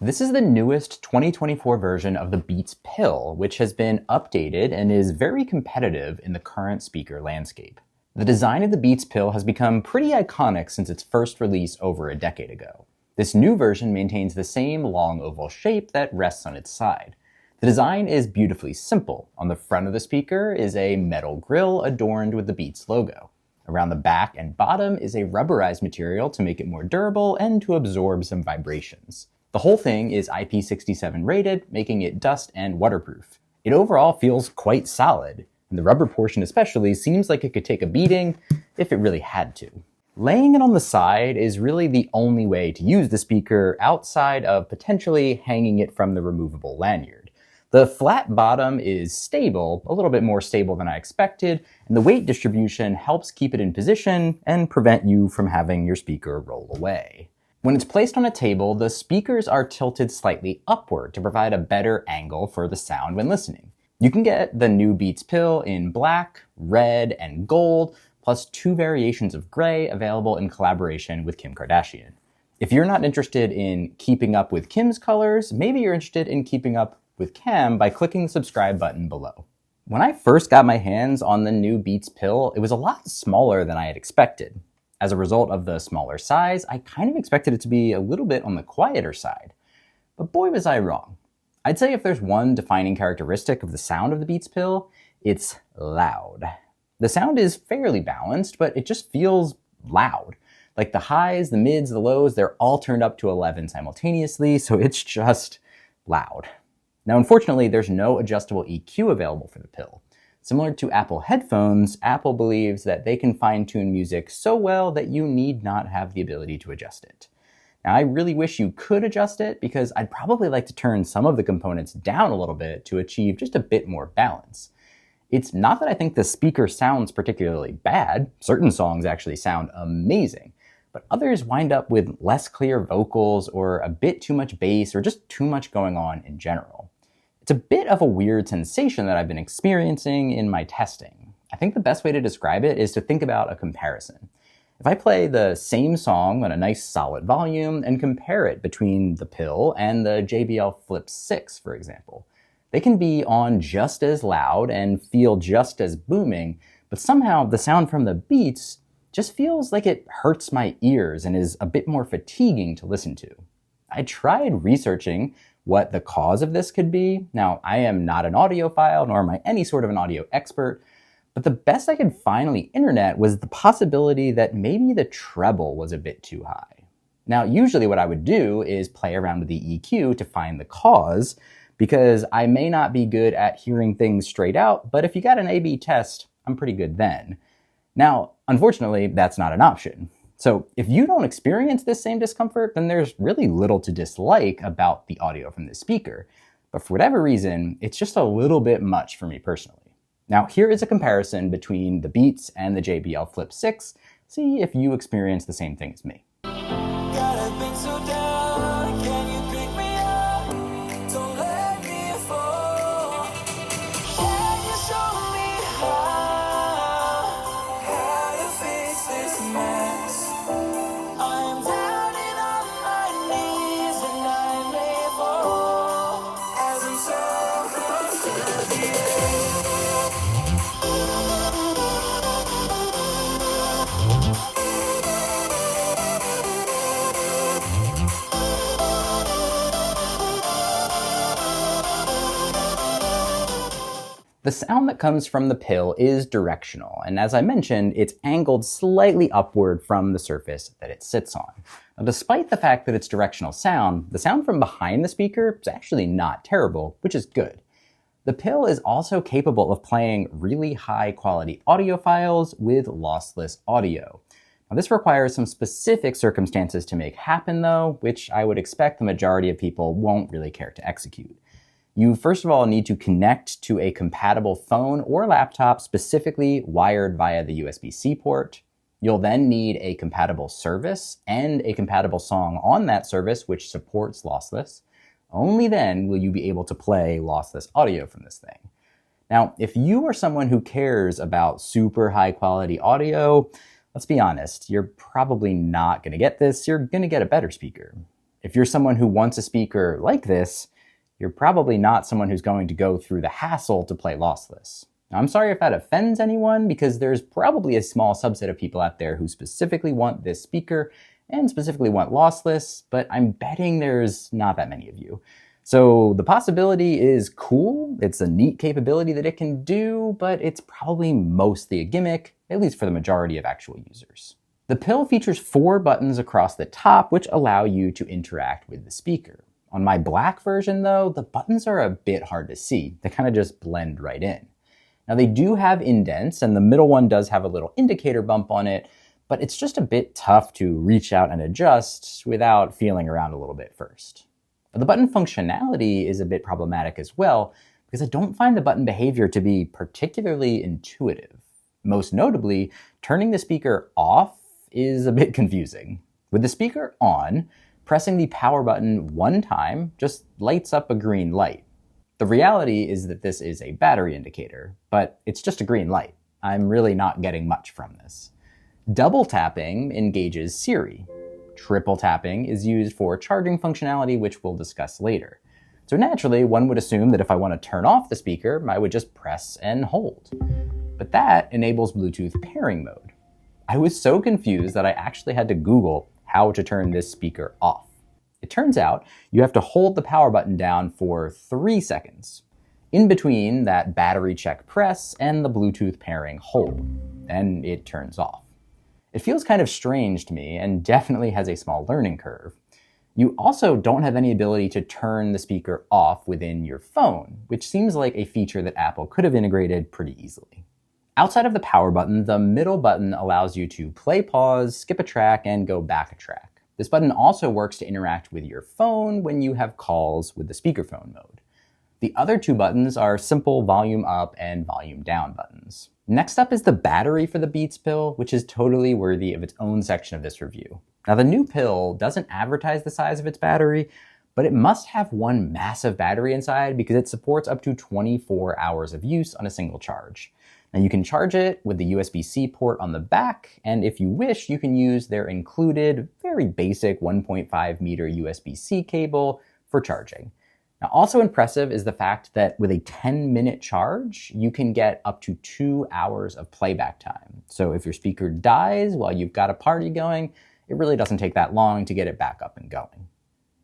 This is the newest 2024 version of the Beats Pill, which has been updated and is very competitive in the current speaker landscape. The design of the Beats Pill has become pretty iconic since its first release over a decade ago. This new version maintains the same long oval shape that rests on its side. The design is beautifully simple. On the front of the speaker is a metal grille adorned with the Beats logo. Around the back and bottom is a rubberized material to make it more durable and to absorb some vibrations. The whole thing is IP67 rated, making it dust and waterproof. It overall feels quite solid, and the rubber portion especially seems like it could take a beating if it really had to. Laying it on the side is really the only way to use the speaker outside of potentially hanging it from the removable lanyard. The flat bottom is stable, a little bit more stable than I expected, and the weight distribution helps keep it in position and prevent you from having your speaker roll away. When it's placed on a table, the speakers are tilted slightly upward to provide a better angle for the sound when listening. You can get the new Beats Pill in black, red, and gold, plus 2 variations of gray available in collaboration with Kim Kardashian. If you're not interested in keeping up with Kim's colors, maybe you're interested in keeping up with Cam by clicking the subscribe button below. When I first got my hands on the new Beats Pill, it was a lot smaller than I had expected. As a result of the smaller size, I kind of expected it to be a little bit on the quieter side. But boy was I wrong. I'd say if there's one defining characteristic of the sound of the Beats Pill, it's loud. The sound is fairly balanced, but it just feels loud. Like the highs, the mids, the lows, they're all turned up to 11 simultaneously, so it's just loud. Now, unfortunately, there's no adjustable EQ available for the Pill. Similar to Apple headphones, Apple believes that they can fine-tune music so well that you need not have the ability to adjust it. Now, I really wish you could adjust it because I'd probably like to turn some of the components down a little bit to achieve just a bit more balance. It's not that I think the speaker sounds particularly bad. Certain songs actually sound amazing, but others wind up with less clear vocals or a bit too much bass or just too much going on in general. It's a bit of a weird sensation that I've been experiencing in my testing. I think the best way to describe it is to think about a comparison. If I play the same song on a nice solid volume and compare it between the Pill and the JBL Flip 6, for example, they can be on just as loud and feel just as booming, but somehow the sound from the Beats just feels like it hurts my ears and is a bit more fatiguing to listen to. I tried researching what the cause of this could be. Now, I am not an audiophile, nor am I any sort of an audio expert, but the best I could find on the internet was the possibility that maybe the treble was a bit too high. Now, usually what I would do is play around with the EQ to find the cause, because I may not be good at hearing things straight out, but if you got an A/B test, I'm pretty good then. Now, unfortunately, that's not an option. So if you don't experience this same discomfort, then there's really little to dislike about the audio from this speaker. But for whatever reason, it's just a little bit much for me personally. Now, here is a comparison between the Beats and the JBL Flip 6. See if you experience the same thing as me. The sound that comes from the Pill is directional, and as I mentioned, it's angled slightly upward from the surface that it sits on. Now, despite the fact that it's directional sound, the sound from behind the speaker is actually not terrible, which is good. The Pill is also capable of playing really high quality audio files with lossless audio. Now, this requires some specific circumstances to make happen though, which I would expect the majority of people won't really care to execute. You first of all need to connect to a compatible phone or laptop specifically wired via the USB-C port. You'll then need a compatible service and a compatible song on that service which supports lossless. Only then will you be able to play lossless audio from this thing. Now, if you are someone who cares about super high quality audio, let's be honest, you're probably not going to get this. You're going to get a better speaker. If you're someone who wants a speaker like this, you're probably not someone who's going to go through the hassle to play lossless. Now, I'm sorry if that offends anyone, because there's probably a small subset of people out there who specifically want this speaker and specifically want lossless, but I'm betting there's not that many of you. So the possibility is cool. It's a neat capability that it can do, but it's probably mostly a gimmick, at least for the majority of actual users. The pill features 4 buttons across the top, which allow you to interact with the speaker. On my black version, though, the buttons are a bit hard to see. They kind of just blend right in. Now, they do have indents, and the middle one does have a little indicator bump on it, but it's just a bit tough to reach out and adjust without feeling around a little bit first. The button functionality is a bit problematic as well, because I don't find the button behavior to be particularly intuitive. Most notably, turning the speaker off is a bit confusing. With the speaker on, pressing the power button one time just lights up a green light. The reality is that this is a battery indicator, but it's just a green light. I'm really not getting much from this. Double tapping engages Siri. Triple tapping is used for charging functionality, which we'll discuss later. So naturally, one would assume that if I want to turn off the speaker, I would just press and hold. But that enables Bluetooth pairing mode. I was so confused that I actually had to Google how to turn this speaker off. It turns out you have to hold the power button down for 3 seconds, in between that battery check press and the Bluetooth pairing hold. Then it turns off. It feels kind of strange to me and definitely has a small learning curve. You also don't have any ability to turn the speaker off within your phone, which seems like a feature that Apple could have integrated pretty easily. Outside of the power button, the middle button allows you to play pause, skip a track, and go back a track. This button also works to interact with your phone when you have calls with the speakerphone mode. The other 2 buttons are simple volume up and volume down buttons. Next up is the battery for the Beats pill, which is totally worthy of its own section of this review. Now, the new pill doesn't advertise the size of its battery, but it must have one massive battery inside because it supports up to 24 hours of use on a single charge. Now, you can charge it with the USB-C port on the back, and if you wish, you can use their included, very basic 1.5 meter USB-C cable for charging. Now, also impressive is the fact that with a 10-minute charge, you can get up to 2 hours of playback time. So if your speaker dies while you've got a party going, it really doesn't take that long to get it back up and going.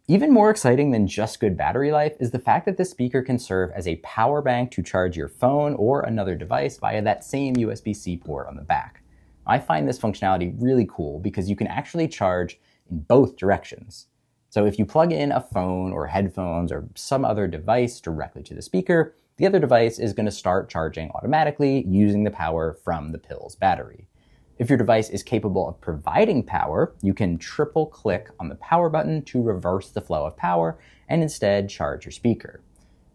Even more exciting than just good battery life is the fact that this speaker can serve as a power bank to charge your phone or another device via that same USB-C port on the back. I find this functionality really cool because you can actually charge in both directions. So if you plug in a phone or headphones or some other device directly to the speaker, the other device is going to start charging automatically using the power from the pill's battery. If your device is capable of providing power, you can triple click on the power button to reverse the flow of power and instead charge your speaker.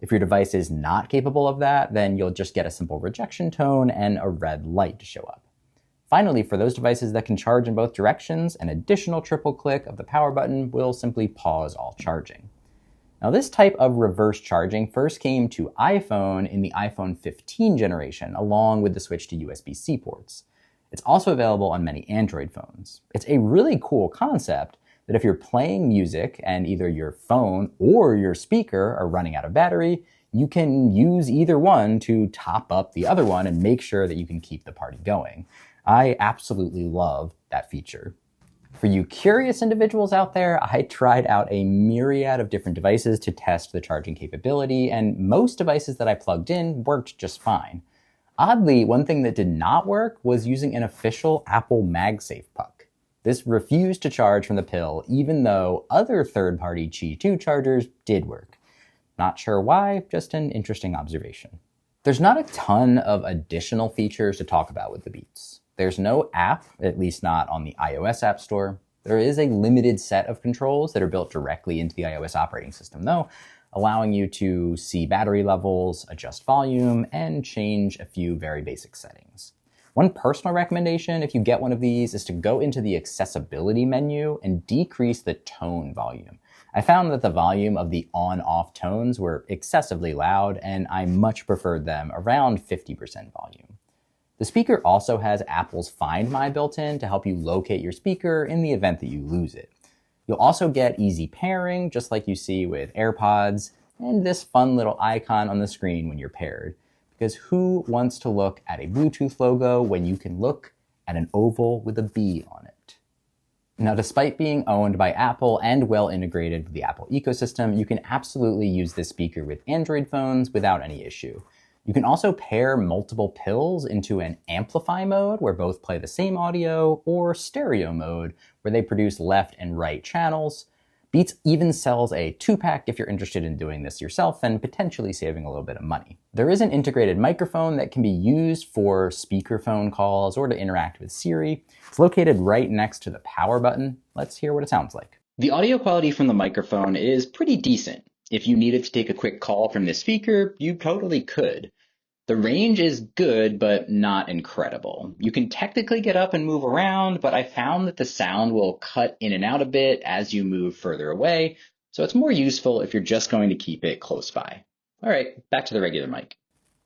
If your device is not capable of that, then you'll just get a simple rejection tone and a red light to show up. Finally, for those devices that can charge in both directions, an additional triple click of the power button will simply pause all charging. Now, this type of reverse charging first came to iPhone in the iPhone 15 generation, along with the switch to USB-C ports. It's also available on many Android phones. It's a really cool concept that if you're playing music and either your phone or your speaker are running out of battery, you can use either one to top up the other one and make sure that you can keep the party going. I absolutely love that feature. For you curious individuals out there, I tried out a myriad of different devices to test the charging capability, and most devices that I plugged in worked just fine. Oddly, one thing that did not work was using an official Apple MagSafe puck. This refused to charge from the pill, even though other third-party Qi 2 chargers did work. Not sure why, just an interesting observation. There's not a ton of additional features to talk about with the Beats. There's no app, at least not on the iOS App Store. There is a limited set of controls that are built directly into the iOS operating system, though, allowing you to see battery levels, adjust volume, and change a few very basic settings. One personal recommendation, if you get one of these, is to go into the accessibility menu and decrease the tone volume. I found that the volume of the on-off tones were excessively loud, and I much preferred them around 50% volume. The speaker also has Apple's Find My built in to help you locate your speaker in the event that you lose it. You'll also get easy pairing, just like you see with AirPods, and this fun little icon on the screen when you're paired. Because who wants to look at a Bluetooth logo when you can look at an oval with a B on it? Now, despite being owned by Apple and well integrated with the Apple ecosystem, you can absolutely use this speaker with Android phones without any issue. You can also pair multiple pills into an amplify mode where both play the same audio, or stereo mode where they produce left and right channels. Beats even sells a 2-pack if you're interested in doing this yourself and potentially saving a little bit of money. There is an integrated microphone that can be used for speakerphone calls or to interact with Siri. It's located right next to the power button. Let's hear what it sounds like. The audio quality from the microphone is pretty decent. If you needed to take a quick call from this speaker, you totally could. The range is good, but not incredible. You can technically get up and move around, but I found that the sound will cut in and out a bit as you move further away, so it's more useful if you're just going to keep it close by. All right, back to the regular mic.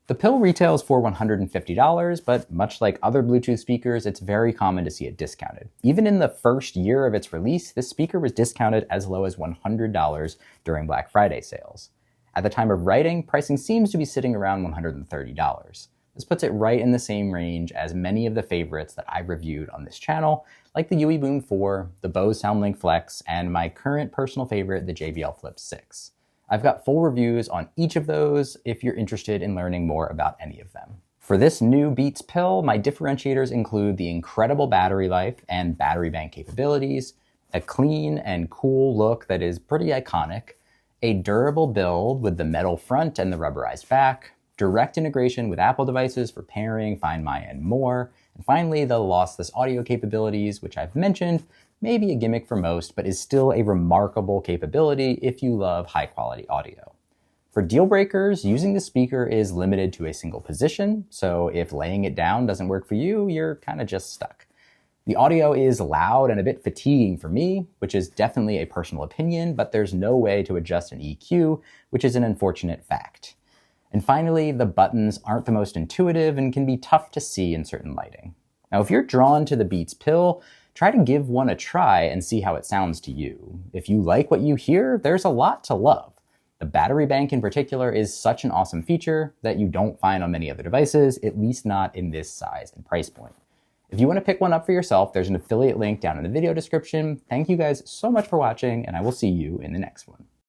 The pill retails for $150, but much like other Bluetooth speakers, it's very common to see it discounted. Even in the first year of its release, this speaker was discounted as low as $100 during Black Friday sales. At the time of writing, pricing seems to be sitting around $130. This puts it right in the same range as many of the favorites that I've reviewed on this channel, like the UE Boom 4, the Bose SoundLink Flex, and my current personal favorite, the JBL Flip 6. I've got full reviews on each of those if you're interested in learning more about any of them. For this new Beats pill, my differentiators include the incredible battery life and battery bank capabilities, a clean and cool look that is pretty iconic, a durable build with the metal front and the rubberized back, direct integration with Apple devices for pairing, Find My, and more, and finally the lossless audio capabilities, which I've mentioned may be a gimmick for most, but is still a remarkable capability if you love high-quality audio. For deal breakers, using the speaker is limited to a single position, so if laying it down doesn't work for you, you're kind of just stuck. The audio is loud and a bit fatiguing for me, which is definitely a personal opinion, but there's no way to adjust an EQ, which is an unfortunate fact. And finally, the buttons aren't the most intuitive and can be tough to see in certain lighting. Now, if you're drawn to the Beats pill, try to give one a try and see how it sounds to you. If you like what you hear, there's a lot to love. The battery bank in particular is such an awesome feature that you don't find on many other devices, at least not in this size and price point. If you want to pick one up for yourself, there's an affiliate link down in the video description. Thank you guys so much for watching, and I will see you in the next one.